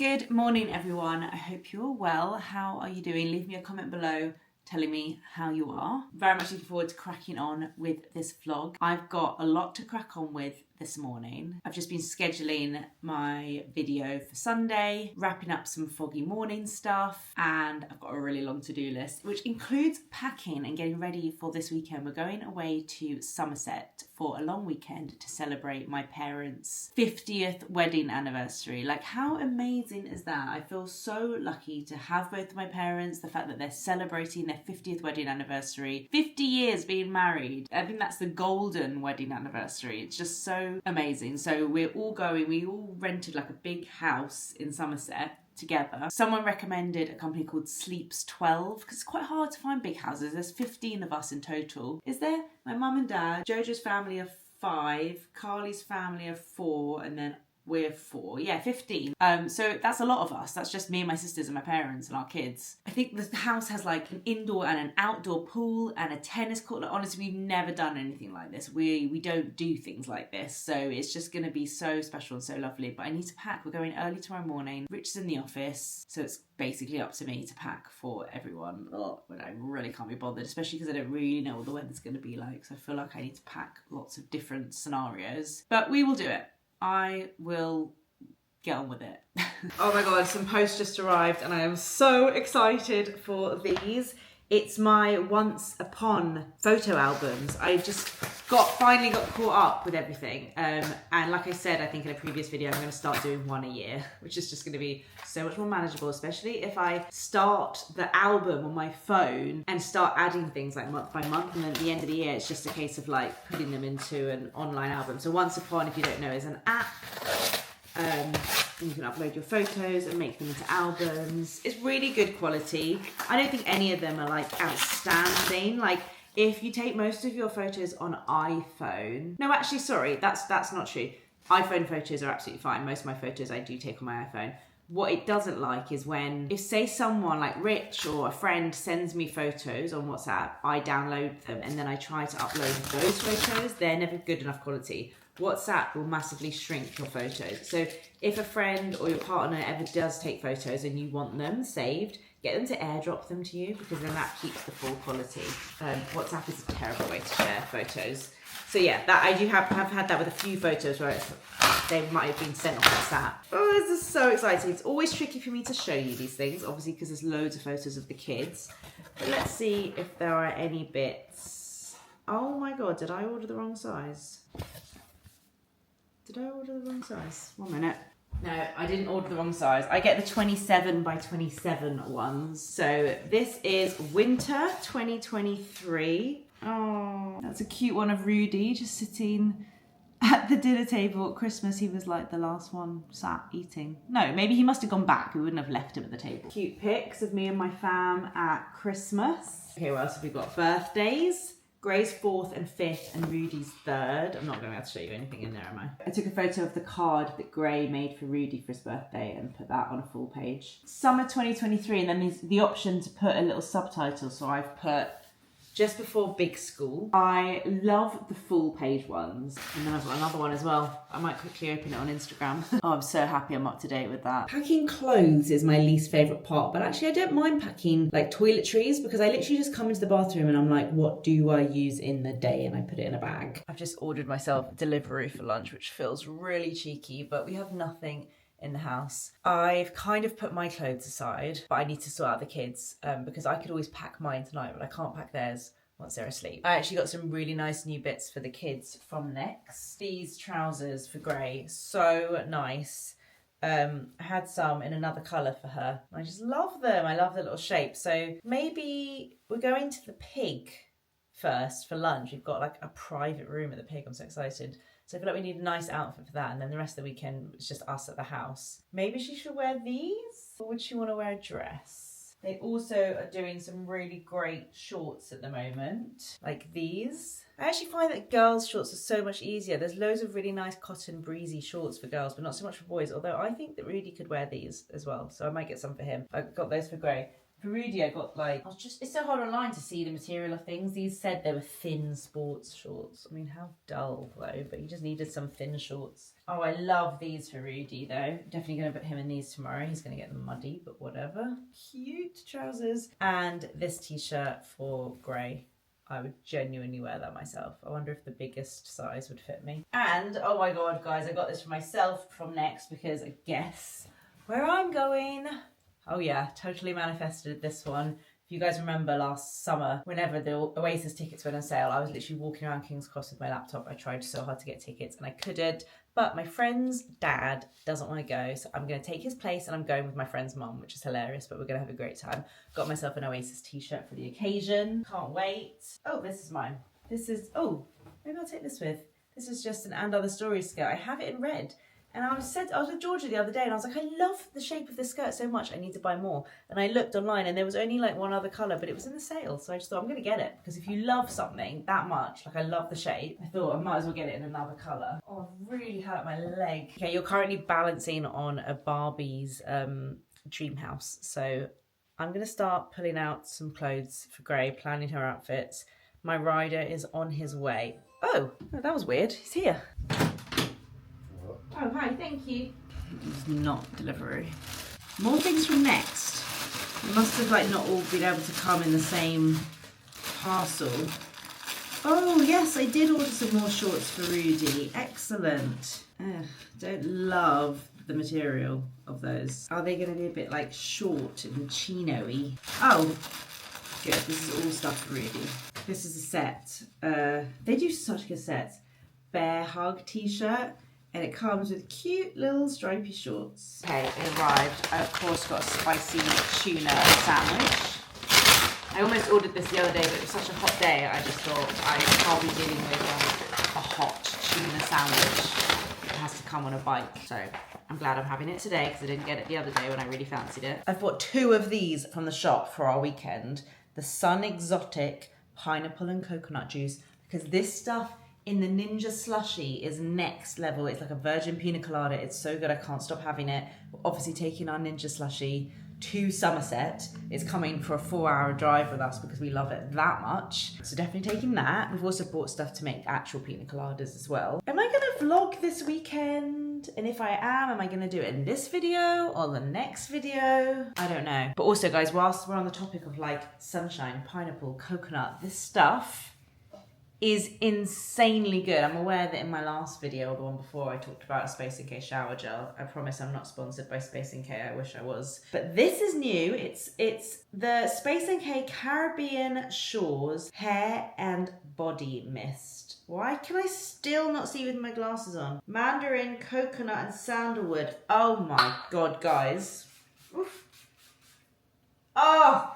Good morning, everyone. I hope you're well. How are you doing? Leave me a comment below telling me how you are. Very much looking forward to cracking on with this vlog. I've got a lot to crack on with this morning. I've just been scheduling my video for Sunday, wrapping up some foggy morning stuff, and I've got a really long to-do list, which includes packing and getting ready for this weekend. We're going away to Somerset for a long weekend to celebrate my parents' 50th wedding anniversary. Like, how amazing is that? I feel so lucky to have both of my parents, the fact that they're celebrating their 50th wedding anniversary, 50 years being married. I think that's the golden wedding anniversary. It's just so amazing. So we're all going, we all rented like a big house in Somerset together. Someone recommended a company called Sleeps 12 because it's quite hard to find big houses. There's 15 of us in total. Is there? My mum and dad, Jojo's family of 5, Carly's family of 4, and then we're 4. Yeah, 15. So that's a lot of us. That's just me and my sisters and my parents and our kids. I think the house has like an indoor and an outdoor pool and a tennis court. Like, honestly, we've never done anything like this. We don't do things like this. So it's just going to be so special and so lovely. But I need to pack. We're going early tomorrow morning. Rich is in the office. So it's basically up to me to pack for everyone. But I really can't be bothered, especially because I don't really know what the weather's going to be like. So I feel like I need to pack lots of different scenarios. But we will do it. I will get on with it. Oh my god, some posts just arrived and I am so excited for these. It's my Once Upon photo albums. I just finally got caught up with everything. And like I said, I think in a previous video, I'm going to start doing one a year, which is just going to be so much more manageable, especially if I start the album on my phone and start adding things like month by month. And then at the end of the year, it's just a case of like putting them into an online album. So Once Upon, if you don't know, is an app. You can upload your photos and make them into albums. It's really good quality. I don't think any of them are like outstanding. Like, if you take most of your photos on iPhone, no, actually, sorry, that's not true. iPhone photos are absolutely fine. Most of my photos I do take on my iPhone. What it doesn't like is when, if say someone like Rich or a friend sends me photos on WhatsApp, I download them and then I try to upload those photos, they're never good enough quality. WhatsApp will massively shrink your photos. So if a friend or your partner ever does take photos and you want them saved, get them to airdrop them to you because then that keeps the full quality. WhatsApp is a terrible way to share photos. So yeah, that I do have had that with a few photos where they might have been sent on WhatsApp. Oh, this is so exciting. It's always tricky for me to show you these things, obviously because there's loads of photos of the kids. But let's see if there are any bits. Oh my god, did I order the wrong size? Did I order the wrong size? 1 minute. No, I didn't order the wrong size. I get the 27 by 27 ones. So this is winter 2023. Oh, that's a cute one of Rudy just sitting at the dinner table at Christmas. He was like the last one sat eating. No, maybe he must have gone back. We wouldn't have left him at the table. Cute pics of me and my fam at Christmas. Okay, what else have we got? Birthdays. Gray's 4th and 5th and Rudy's 3rd. I'm not going to be able to show you anything in there, am I? I took a photo of the card that Gray made for Rudy for his birthday and put that on a full page. Summer 2023, and then there's the option to put a little subtitle. So I've put just before big school. I love the full page ones. And then I've got another one as well. I might quickly open it on Instagram. Oh, I'm so happy I'm up to date with that. Packing clothes is my least favourite part, but actually I don't mind packing like toiletries because I literally just come into the bathroom and I'm like, what do I use in the day? And I put it in a bag. I've just ordered myself delivery for lunch, which feels really cheeky, but we have nothing in the house. I've kind of put my clothes aside, but I need to sort out the kids because I could always pack mine tonight, but I can't pack theirs once they're asleep. I actually got some really nice new bits for the kids from Next. These trousers for Gray, so nice. I had some in another colour for her. I just love them. I love the little shape. So maybe we're going to the Pig first for lunch. We've got like a private room at the Pig. I'm so excited. So I feel like we need a nice outfit for that. And then the rest of the weekend, it's just us at the house. Maybe she should wear these? Or would she want to wear a dress? They also are doing some really great shorts at the moment, like these. I actually find that girls' shorts are so much easier. There's loads of really nice cotton breezy shorts for girls, but not so much for boys. Although I think that Rudy could wear these as well. So I might get some for him. I got those for Gray. For Rudy, I got like, it's so hard online to see the material of things. These said they were thin sports shorts. I mean, how dull though, but he just needed some thin shorts. Oh, I love these for Rudy though. Definitely gonna put him in these tomorrow. He's gonna get them muddy, but whatever. Cute trousers. And this t-shirt for Gray. I would genuinely wear that myself. I wonder if the biggest size would fit me. And, oh my God, guys, I got this for myself from Next because guess where I'm going. Oh yeah, totally manifested this one. If you guys remember last summer, whenever the Oasis tickets went on sale, I was literally walking around King's Cross with my laptop. I tried so hard to get tickets and I couldn't. But my friend's dad doesn't want to go, so I'm going to take his place and I'm going with my friend's mum, which is hilarious, but we're going to have a great time. Got myself an Oasis t-shirt for the occasion. Can't wait. Oh, this is mine. This is, oh, maybe I'll take this with. This is just an And Other Stories skirt. I have it in red. And I was with Georgia the other day and I was like, I love the shape of this skirt so much, I need to buy more. And I looked online and there was only like one other colour, but it was in the sale. So I just thought, I'm going to get it. Because if you love something that much, like I love the shape, I thought I might as well get it in another colour. Oh, I've really hurt my leg. Okay, you're currently balancing on a Barbie's dream house. So I'm going to start pulling out some clothes for Gray, planning her outfits. My rider is on his way. Oh, that was weird. He's here. Oh, hi, thank you. It's not delivery. More things from Next. It must have like not all been able to come in the same parcel. Oh, yes, I did order some more shorts for Rudy. Excellent. Don't love the material of those. Are they going to be a bit like short and chino-y? Oh, good. This is all stuff for Rudy. This is a set. They do such good sets. Bear Hug t-shirt. And it comes with cute little stripy shorts. Okay, it arrived. I, of course, got a spicy tuna sandwich. I almost ordered this the other day, but it was such a hot day, I just thought I can't be dealing with a hot tuna sandwich. It has to come on a bike. So I'm glad I'm having it today because I didn't get it the other day when I really fancied it. I've bought 2 of these from the shop for our weekend. The Sun Exotic pineapple and coconut juice, because this stuff in the Ninja Slushie is next level. It's like a virgin pina colada. It's so good, I can't stop having it. We're obviously taking our Ninja Slushie to Somerset. It's coming for a 4-hour drive with us because we love it that much. So definitely taking that. We've also bought stuff to make actual pina coladas as well. Am I gonna vlog this weekend? And if I am I gonna do it in this video or the next video? I don't know. But also guys, whilst we're on the topic of like sunshine, pineapple, coconut, this stuff is insanely good. I'm aware that in my last video, or the one before, I talked about a Space NK shower gel. I promise I'm not sponsored by Space NK, I wish I was. But this is new. It's the Space NK Caribbean Shores Hair and Body Mist. Why can I still not see with my glasses on? Mandarin, coconut, and sandalwood. Oh my God, guys. Oof. Oh,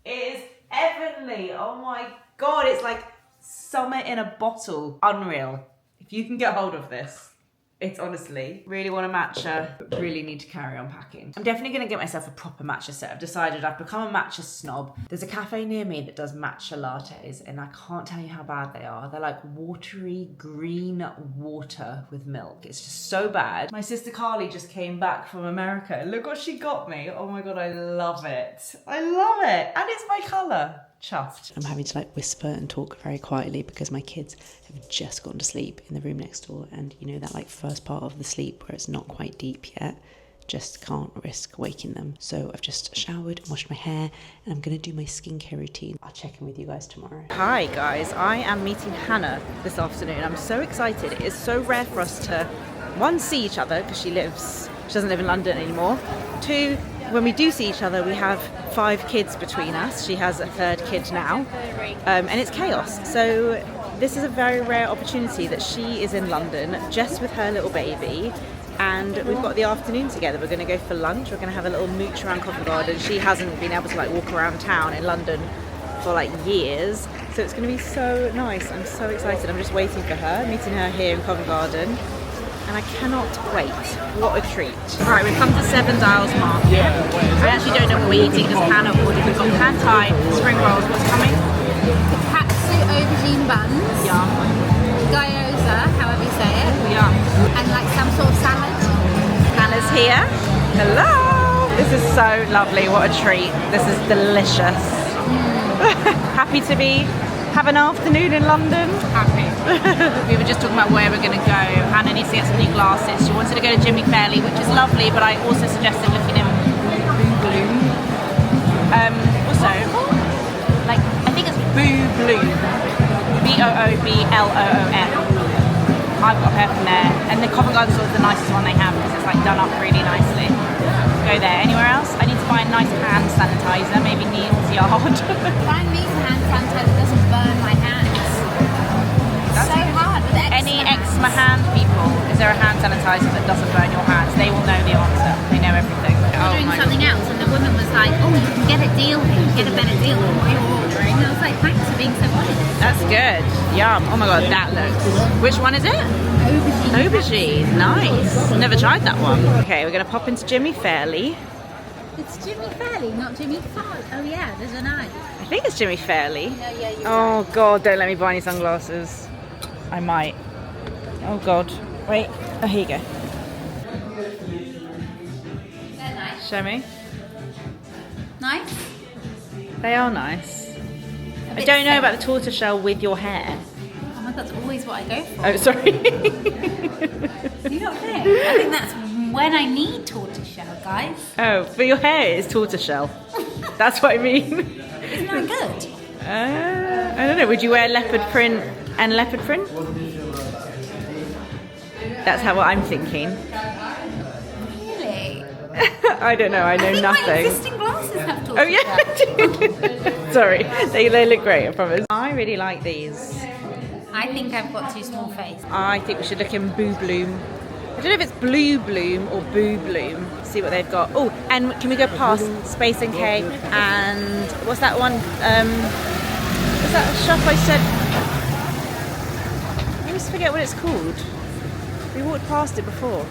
it is heavenly. Oh my God, it's like summer in a bottle. Unreal. If you can get hold of this, it's honestly, really want a matcha, but really need to carry on packing. I'm definitely gonna get myself a proper matcha set. I've decided I've become a matcha snob. There's a cafe near me that does matcha lattes and I can't tell you how bad they are. They're like watery green water with milk. It's just so bad. My sister Carly just came back from America. Look what she got me. Oh my God, I love it. I love it. And it's my color. Chuffed. I'm having to like whisper and talk very quietly because my kids have just gone to sleep in the room next door, and you know that like first part of the sleep where it's not quite deep yet, just can't risk waking them. So I've just showered and washed my hair and I'm gonna do my skincare routine. I'll check in with you guys tomorrow. Hi guys, I am meeting Hannah this afternoon. I'm so excited. It is so rare for us to, one, see each other because she doesn't live in London anymore. 2, when we do see each other, we have 5 kids between us. She has a 3rd kid now, and it's chaos. So this is a very rare opportunity that she is in London just with her little baby, and we've got the afternoon together. We're going to go for lunch. We're going to have a little mooch around Covent Garden. She hasn't been able to like walk around town in London for like years, so it's going to be so nice. I'm so excited. I'm just waiting for her, meeting her here in Covent Garden. And I cannot wait. What a treat. Right, we've come to Seven Dials Market. I actually don't know what we're eating because Hannah ordered. We've got pad thai, spring rolls. What's coming? Katsu aubergine buns. Yum. Gyoza, however you say it. Yum. And like some sort of salad. Hannah's here. Hello. This is so lovely. What a treat. This is delicious. Happy to have an afternoon in London. Happy. We were just talking about where we're going to go. Hannah needs to get some new glasses. She wanted to go to Jimmy Fairley, which is lovely, but I also suggested looking in Boo-Bloom. Also, like, I think it's Boo-Bloom. Boobloom. I've got a pair from there. And the Covent Garden store is the nicest one they have because it's like done up really nicely. Go there. Anywhere else? I need to buy a nice hand sanitizer, maybe Neil's Yard. Find me some hand sanitizer that doesn't burn my hands. That's so hard with eczema. Any eczema hand people? Is there a hand sanitizer that doesn't burn your hands? They will know the answer. They know everything. We're doing something else, and the woman was like, "Oh, you can get a deal here. Get a better deal than what you're ordering." And I was like, "Thanks for being so honest." That's good. Yum. Oh my god, that looks. Which one is it? Aubergine. Nice. Never tried that one. Okay, we're gonna pop into Jimmy Fairley. It's Jimmy Fairley, not Jimmy Fallon. Oh yeah, there's an I. I think it's Jimmy Fairley. No, yeah, you're Oh god, don't let me buy any sunglasses. I might. Oh god. Wait. Oh, here you go. They're nice. Show me. Nice. They are nice. I don't know about the tortoiseshell with your hair. Oh my god, that's always what I go for. Oh, sorry. You don't think? I think that's when I need tortoiseshell, guys. Oh, but your hair is tortoiseshell. That's what I mean. Isn't that good? I don't know. Would you wear leopard print and leopard print? That's how I'm thinking. Really? I don't know. I know nothing. My existing glasses have tortoiseshell. Oh yeah. Sorry, they look great. I promise. I really like these. I think I've got too small face. I think we should look in Boo Bloom. I don't know if it's Blue Bloom or Boo Bloom. See what they've got. Oh, and can we go past Space and K and what's that one? What's that shop I said? I always forget what it's called. We walked past it before.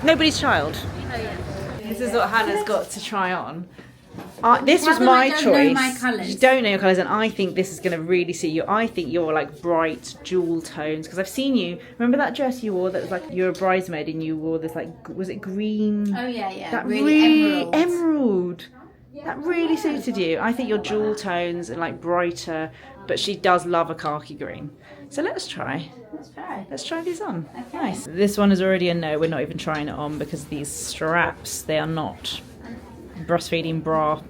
Nobody's Child. Oh yeah. This is what Hannah's got to try on. This was Tell them my I don't choice. know my colours. You don't know your colours, and I think this is going to really suit you. I think you're like bright jewel tones because I've seen you. Remember that dress you wore that was like you were a bridesmaid and you wore this like was it green? Oh yeah, yeah. That really emerald. That really suited you. I think your jewel tones and like brighter, but she does love a khaki green. So let's try. Let's try these on. Okay. Nice. This one is already a no. We're not even trying it on because these straps, they are not breastfeeding bra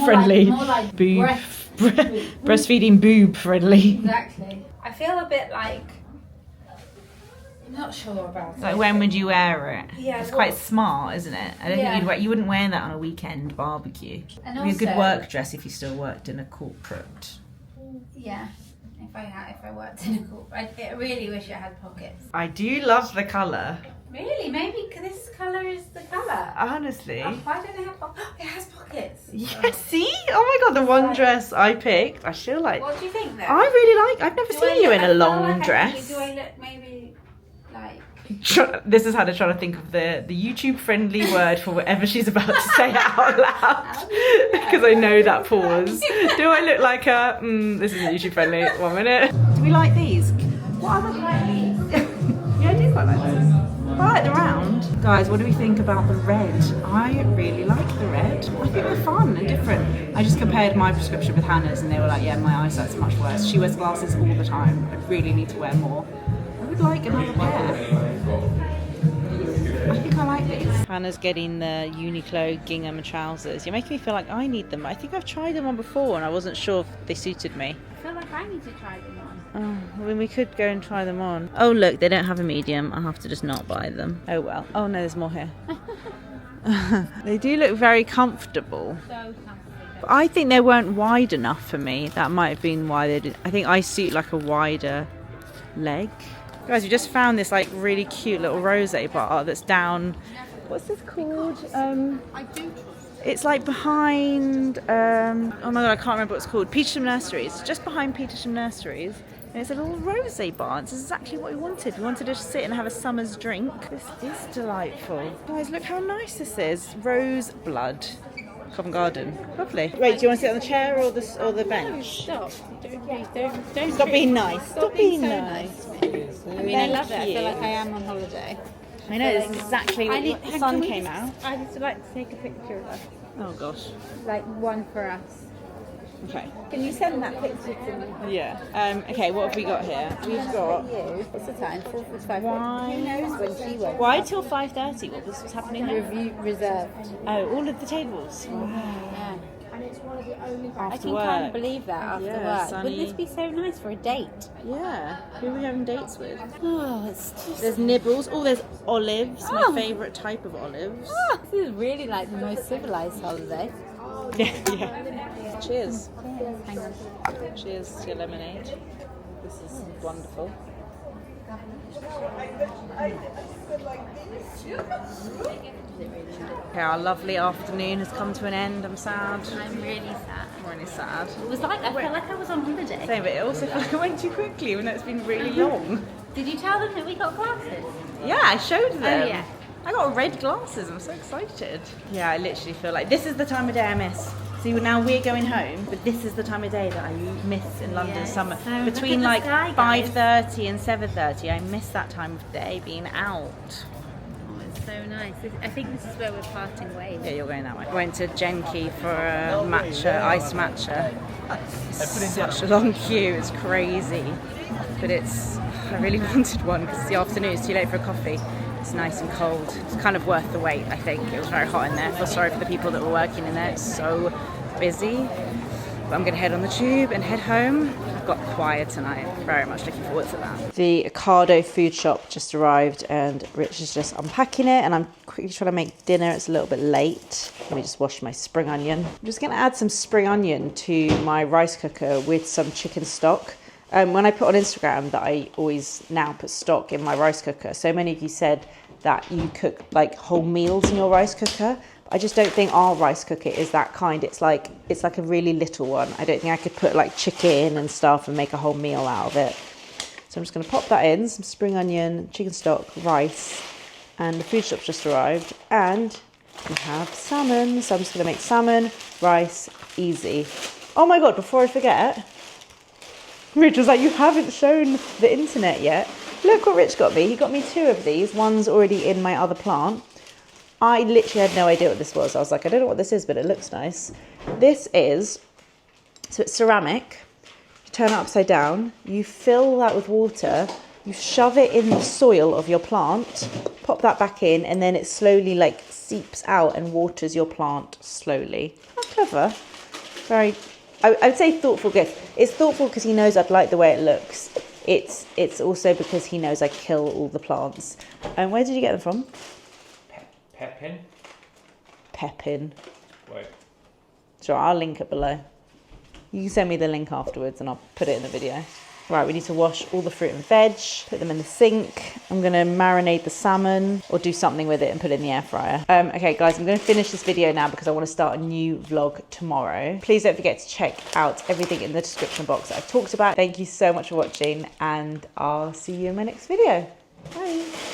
friendly. More like boob. Breastfeeding boob friendly. Exactly. I feel a bit like I'm not sure about Like it. when would you wear it? Yeah, it's well- quite smart, isn't it? I don't Yeah. think you wouldn't wear that on a weekend barbecue. And It'd be a good also- work dress if you still worked in a corporate. Yeah. If I worked in a corporate, I really wish it had pockets. I do love the colour. Really? Maybe this colour is the colour. Honestly. Why don't they have pockets? It has pockets. Yeah, see? Oh my god, the one dress I picked, I feel like... What do you think though? I really like... I've never Do seen I you look- in I a feel long like dress. Do I look maybe like... This is Hannah trying to think of the YouTube friendly word for whatever she's about to say out loud. Because I know that pause. Do I look like a... this isn't YouTube friendly. 1 minute. Do we like these? What other like these? Yeah, I do quite like those. I like the round. Guys, what do we think about the red? I really like the red. I think they're fun and different. I just compared my prescription with Hannah's and they were like, yeah, my eyesight's much worse. She wears glasses all the time. I really need to wear more. I would like another pair. I think I like these. Hannah's getting the Uniqlo gingham trousers. You're making me feel like I need them. I think I've tried them on before and I wasn't sure if they suited me. I feel like I need to try them on. Oh, I mean, we could go and try them on. Oh, look, they don't have a medium. I'll have to just not buy them. Oh, well. Oh, no, there's more here. They do look very comfortable. So comfy. But I think they weren't wide enough for me. That might have been why they did. I think I suit like a wider leg. Guys, we just found this like really cute little rosé bar that's down. What's this called? I do trust. It's like behind. Oh my god, I can't remember what it's called. Petersham Nurseries. Just behind Petersham Nurseries. And it's a little rosé bar. It's exactly what we wanted. We wanted to just sit and have a summer's drink. This is delightful. Guys, look how nice this is. Rose blood. Covent Garden. Lovely. Wait, do you want to sit on the chair or the bench? Stop. Don't Stop being nice. Stop being nice. I mean, I love it. I feel like I am on holiday. I know, this is exactly what the sun came out. I just like to take a picture of us. Oh gosh. Like one for us. Okay. Can you send that picture to me? Yeah. Okay, what have we got here? We've got... What's the time? 4:45. Why? Who knows when she went? Why till 5:30? What's happening here? Review reserved. Oh, all of the tables. Wow. Yeah. I After work. can't believe that after Yeah, work. sunny. Wouldn't this be so nice for a date? Yeah. Who are we having dates with? Oh, it's just... There's nibbles. Oh, there's olives. Oh. My favourite type of olives. Oh, this is really like the most civilised holiday. Yeah. Cheers. Hang on. Cheers to your lemonade. This is wonderful. Okay, our lovely afternoon has come to an end. I'm sad. I'm really sad. I'm really sad. It was like, I felt like I was on holiday. Same, but it also felt like it went too quickly, even though it's been really long. Did you tell them that we got glasses? Yeah, I showed them. Oh, yeah. I got red glasses. I'm so excited. Yeah, I literally feel like this is the time of day I miss. See, now we're going home, but this is the time of day that I miss in London Yes. summer. So Between look like at the sky, guys. 5:30 and 7:30, I miss that time of day being out. Oh, it's so nice. I think this is where we're parting ways. Yeah, you're going that way. Went to Genki for a matcha, iced matcha. Such a long queue, it's crazy. But I really wanted one because it's the afternoon, it's too late for a coffee. It's nice and cold. It's kind of worth the wait, I think. It was very hot in there. I feel sorry for the people that were working in there. It's so busy. But I'm going to head on the tube and head home. I've got choir tonight. Very much looking forward to that. The Ocado food shop just arrived and Rich is just unpacking it and I'm quickly trying to make dinner. It's a little bit late. Let me just wash my spring onion. I'm just going to add some spring onion to my rice cooker with some chicken stock. When I put on Instagram that I always now put stock in my rice cooker, so many of you said that you cook like whole meals in your rice cooker. I just don't think our rice cooker is that kind. It's like a really little one. I don't think I could put like chicken and stuff and make a whole meal out of it. So I'm just going to pop that in, some spring onion, chicken stock, rice, and the food shop's just arrived. And we have salmon. So I'm just going to make salmon, rice, easy. Oh my God, before I forget, Rich was like, you haven't shown the internet yet. Look what Rich got me. He got me 2 of these. One's already in my other plant. I literally had no idea what this was. I was like, I don't know what this is, but it looks nice. This is, so it's ceramic. You turn it upside down. You fill that with water. You shove it in the soil of your plant. Pop that back in, and then it slowly like seeps out and waters your plant slowly. How clever. Very... I would say thoughtful gift. It's thoughtful because he knows I'd like the way it looks. It's also because he knows I kill all the plants. And where did you get them from? Pepin? Pepin. Wait. Sure, I'll link it below. You can send me the link afterwards and I'll put it in the video. Right, we need to wash all the fruit and veg, put them in the sink. I'm gonna marinate the salmon or do something with it and put it in the air fryer. Okay guys, I'm gonna finish this video now because I wanna start a new vlog tomorrow. Please don't forget to check out everything in the description box that I've talked about. Thank you so much for watching and I'll see you in my next video. Bye.